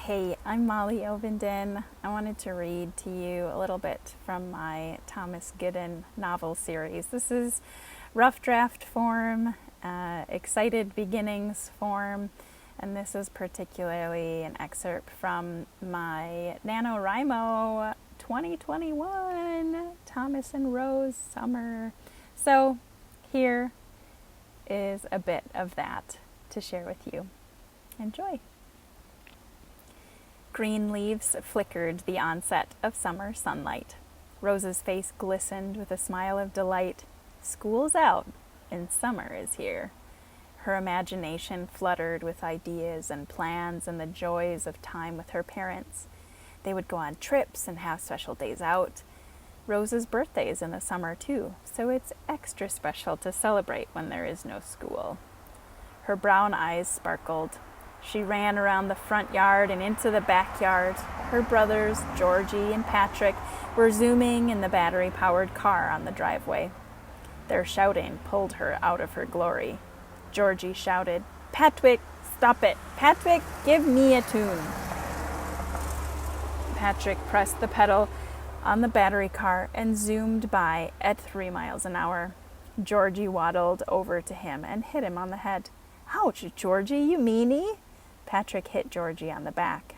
Hey, I'm Molly Ovenden. I wanted to read to you a little bit from my Thomas Goodun novel series. This is rough draft form, excited beginnings form, and this is particularly an excerpt from my NaNoWriMo 2021 Thomas and Rose Summer. So here is a bit of that to share with you. Enjoy. Green leaves flickered the onset of summer sunlight. Rose's face glistened with a smile of delight. School's out, and summer is here. Her imagination fluttered with ideas and plans and the joys of time with her parents. They would go on trips and have special days out. Rose's birthday is in the summer too, so it's extra special to celebrate when there is no school. Her brown eyes sparkled. She ran around the front yard and into the backyard. Her brothers, Georgie and Patrick, were zooming in the battery-powered car on the driveway. Their shouting pulled her out of her glory. Georgie shouted, "Patrick, stop it! Patrick, give me a tune!" Patrick pressed the pedal on the battery car and zoomed by at 3 miles an hour. Georgie waddled over to him and hit him on the head. "Ouch, Georgie, you meanie!" Patrick hit Georgie on the back.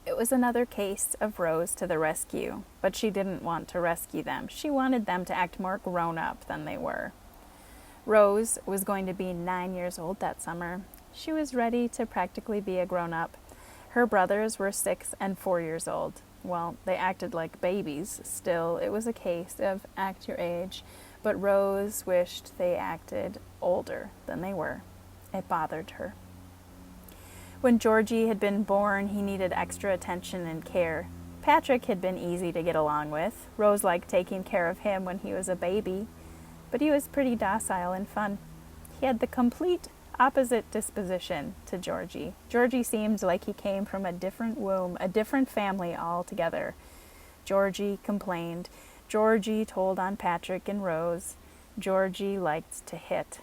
It was another case of Rose to the rescue, but she didn't want to rescue them. She wanted them to act more grown-up than they were. Rose was going to be 9 years old that summer. She was ready to practically be a grown-up. Her brothers were 6 and 4 years old. Well, they acted like babies. Still, it was a case of act your age, but Rose wished they acted older than they were. It bothered her. When Georgie had been born, he needed extra attention and care. Patrick had been easy to get along with. Rose liked taking care of him when he was a baby, but he was pretty docile and fun. He had the complete opposite disposition to Georgie. Georgie seemed like he came from a different womb, a different family altogether. Georgie complained. Georgie told on Patrick and Rose. Georgie liked to hit.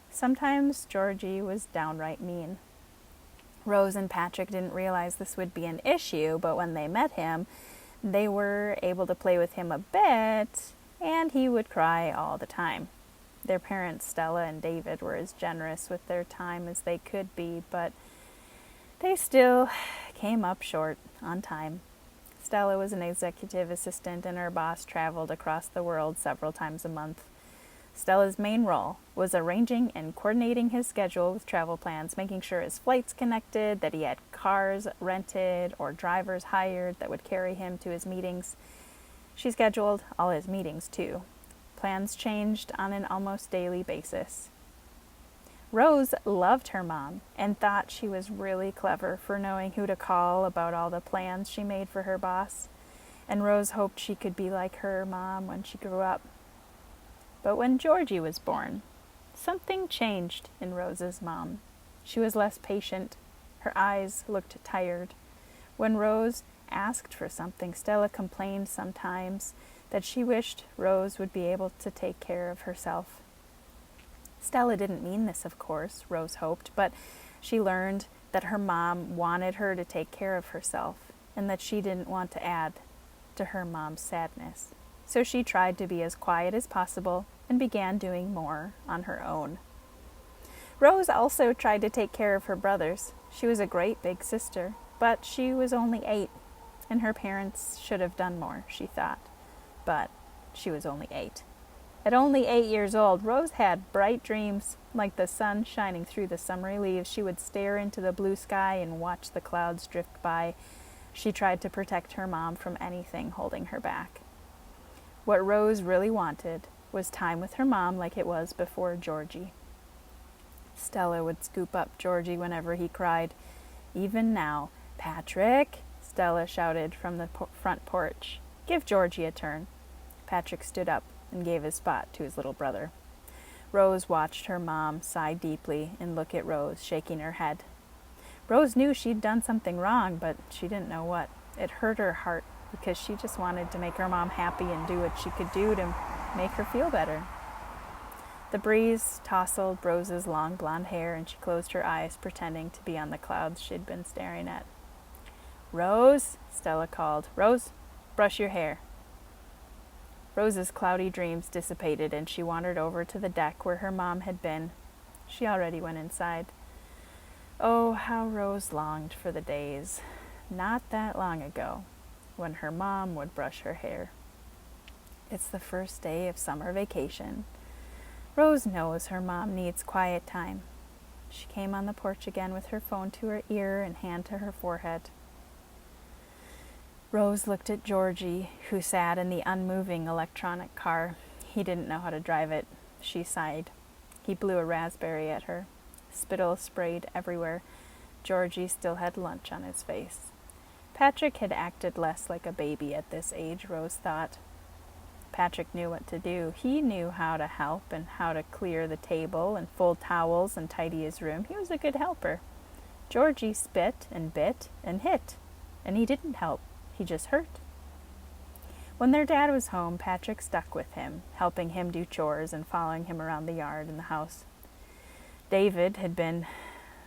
Sometimes Georgie was downright mean. Rose and Patrick didn't realize this would be an issue, but when they met him, they were able to play with him a bit, and he would cry all the time. Their parents, Stella and David, were as generous with their time as they could be, but they still came up short on time. Stella was an executive assistant, and her boss traveled across the world several times a month. Stella's main role was arranging and coordinating his schedule with travel plans, making sure his flights connected, that he had cars rented or drivers hired that would carry him to his meetings. She scheduled all his meetings, too. Plans changed on an almost daily basis. Rose loved her mom and thought she was really clever for knowing who to call about all the plans she made for her boss. And Rose hoped she could be like her mom when she grew up. But when Georgie was born, something changed in Rose's mom. She was less patient. Her eyes looked tired. When Rose asked for something, Stella complained sometimes that she wished Rose would be able to take care of herself. Stella didn't mean this, of course, Rose hoped, but she learned that her mom wanted her to take care of herself and that she didn't want to add to her mom's sadness. So she tried to be as quiet as possible and began doing more on her own. Rose also tried to take care of her brothers. She was a great big sister, but she was only 8, and her parents should have done more, she thought. But she was only 8. At only 8 years old, Rose had bright dreams. Like the sun shining through the summery leaves, she would stare into the blue sky and watch the clouds drift by. She tried to protect her mom from anything holding her back. What Rose really wanted was time with her mom like it was before Georgie. Stella would scoop up Georgie whenever he cried. Even now, "Patrick," Stella shouted from the front porch. "Give Georgie a turn." Patrick stood up and gave his spot to his little brother. Rose watched her mom sigh deeply and look at Rose, shaking her head. Rose knew she'd done something wrong, but she didn't know what. It hurt her heart because she just wanted to make her mom happy and do what she could do to make her feel better. The breeze tousled Rose's long blonde hair, and she closed her eyes, pretending to be on the clouds she'd been staring at. "Rose," Stella called. "Rose, brush your hair." Rose's cloudy dreams dissipated and she wandered over to the deck where her mom had been. She already went inside. Oh, how Rose longed for the days, not that long ago, when her mom would brush her hair. It's the first day of summer vacation. Rose knows her mom needs quiet time. She came on the porch again with her phone to her ear and hand to her forehead. Rose looked at Georgie, who sat in the unmoving electronic car. He didn't know how to drive it. She sighed. He blew a raspberry at her. Spittle sprayed everywhere. Georgie still had lunch on his face. Patrick had acted less like a baby at this age, Rose thought. Patrick knew what to do. He knew how to help and how to clear the table and fold towels and tidy his room. He was a good helper. Georgie spit and bit and hit, and he didn't help. He just hurt. When their dad was home, Patrick stuck with him, helping him do chores and following him around the yard and the house. David had been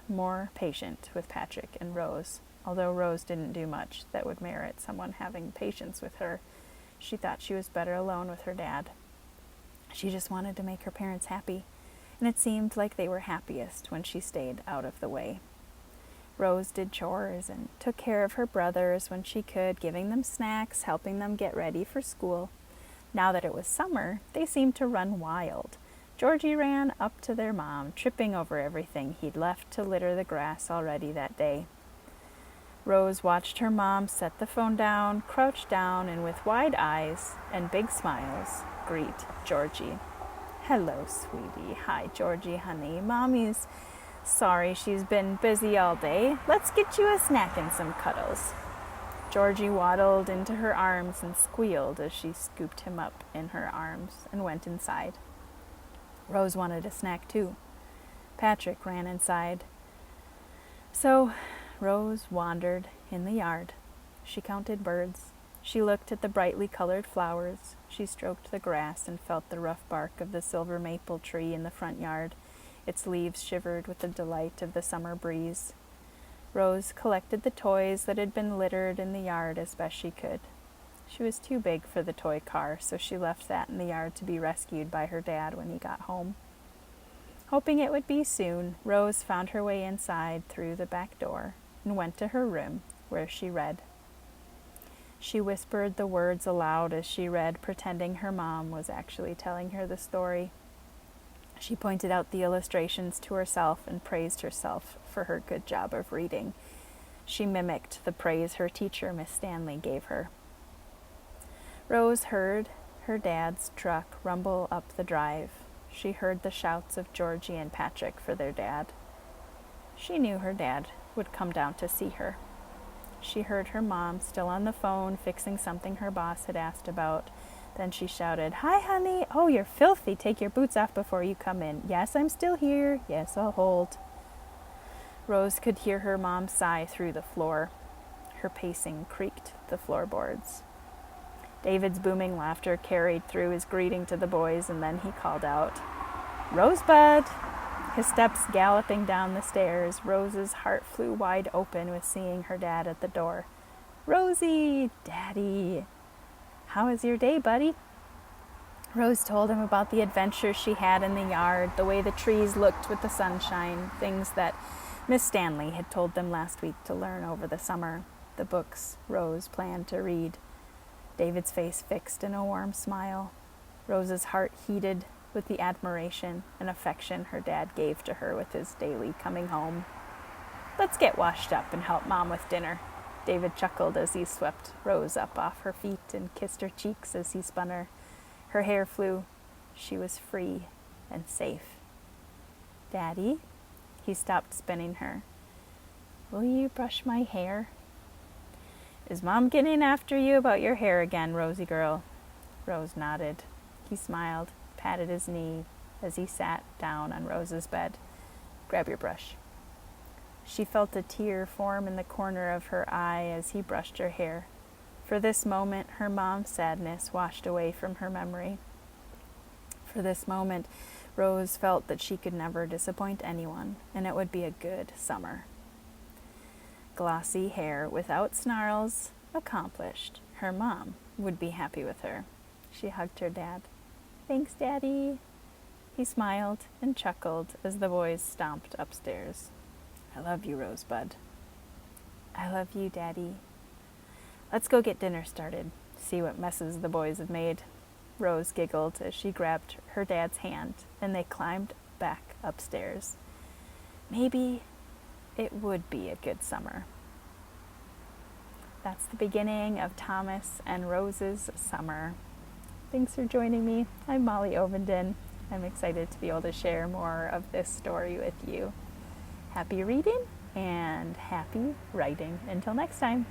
more patient with Patrick and Rose, although Rose didn't do much that would merit someone having patience with her. She thought she was better alone with her dad. She just wanted to make her parents happy, and it seemed like they were happiest when she stayed out of the way. Rose did chores and took care of her brothers when she could, giving them snacks, helping them get ready for school. Now that it was summer, they seemed to run wild. Georgie ran up to their mom, tripping over everything he'd left to litter the grass already that day. Rose watched her mom set the phone down, crouch down, and with wide eyes and big smiles, greet Georgie. "Hello, sweetie." "Hi, Georgie, honey. Mommy's sorry she's been busy all day. Let's get you a snack and some cuddles." Georgie waddled into her arms and squealed as she scooped him up in her arms and went inside. Rose wanted a snack too. Patrick ran inside. So Rose wandered in the yard. She counted birds. She looked at the brightly colored flowers. She stroked the grass and felt the rough bark of the silver maple tree in the front yard. Its leaves shivered with the delight of the summer breeze. Rose collected the toys that had been littered in the yard as best she could. She was too big for the toy car, so she left that in the yard to be rescued by her dad when he got home. Hoping it would be soon, Rose found her way inside through the back door and went to her room, where she read. She whispered the words aloud as she read, pretending her mom was actually telling her the story. She pointed out the illustrations to herself and praised herself for her good job of reading. She mimicked the praise her teacher, Miss Stanley, gave her. Rose heard her dad's truck rumble up the drive. She heard the shouts of Georgie and Patrick for their dad. She knew her dad would come down to see her. She heard her mom still on the phone fixing something her boss had asked about. Then she shouted, "Hi, honey. Oh, you're filthy. Take your boots off before you come in." "Yes, I'm still here. Yes, I'll hold." Rose could hear her mom sigh through the floor. Her pacing creaked the floorboards. David's booming laughter carried through his greeting to the boys, and then he called out, "Rosebud!" His steps galloping down the stairs. Rose's heart flew wide open with seeing her dad at the door. "Rosie! Daddy! How is your day, buddy?" Rose told him about the adventures she had in the yard, the way the trees looked with the sunshine, things that Miss Stanley had told them last week to learn over the summer, the books Rose planned to read. David's face fixed in a warm smile. Rose's heart heated with the admiration and affection her dad gave to her with his daily coming home. "Let's get washed up and help Mom with dinner." David chuckled as he swept Rose up off her feet and kissed her cheeks as he spun her. Her hair flew. She was free and safe. "Daddy?" He stopped spinning her. "Will you brush my hair?" "Is Mom getting after you about your hair again, Rosie girl?" Rose nodded. He smiled, patted his knee as he sat down on Rose's bed. "Grab your brush." She felt a tear form in the corner of her eye as he brushed her hair. For this moment, her mom's sadness washed away from her memory. For this moment, Rose felt that she could never disappoint anyone, and it would be a good summer. Glossy hair without snarls, accomplished. Her mom would be happy with her. She hugged her dad. Thanks, Daddy. He smiled and chuckled as the boys stomped upstairs. I love you, Rosebud. I love you, Daddy. Let's go get dinner started. See what messes the boys have made. Rose giggled as she grabbed her dad's hand and they climbed back upstairs. Maybe it would be a good summer. That's the beginning of Thomas and Rose's summer. Thanks for joining me. I'm Molly Ovenden. I'm excited to be able to share more of this story with you. Happy reading and happy writing. Until next time.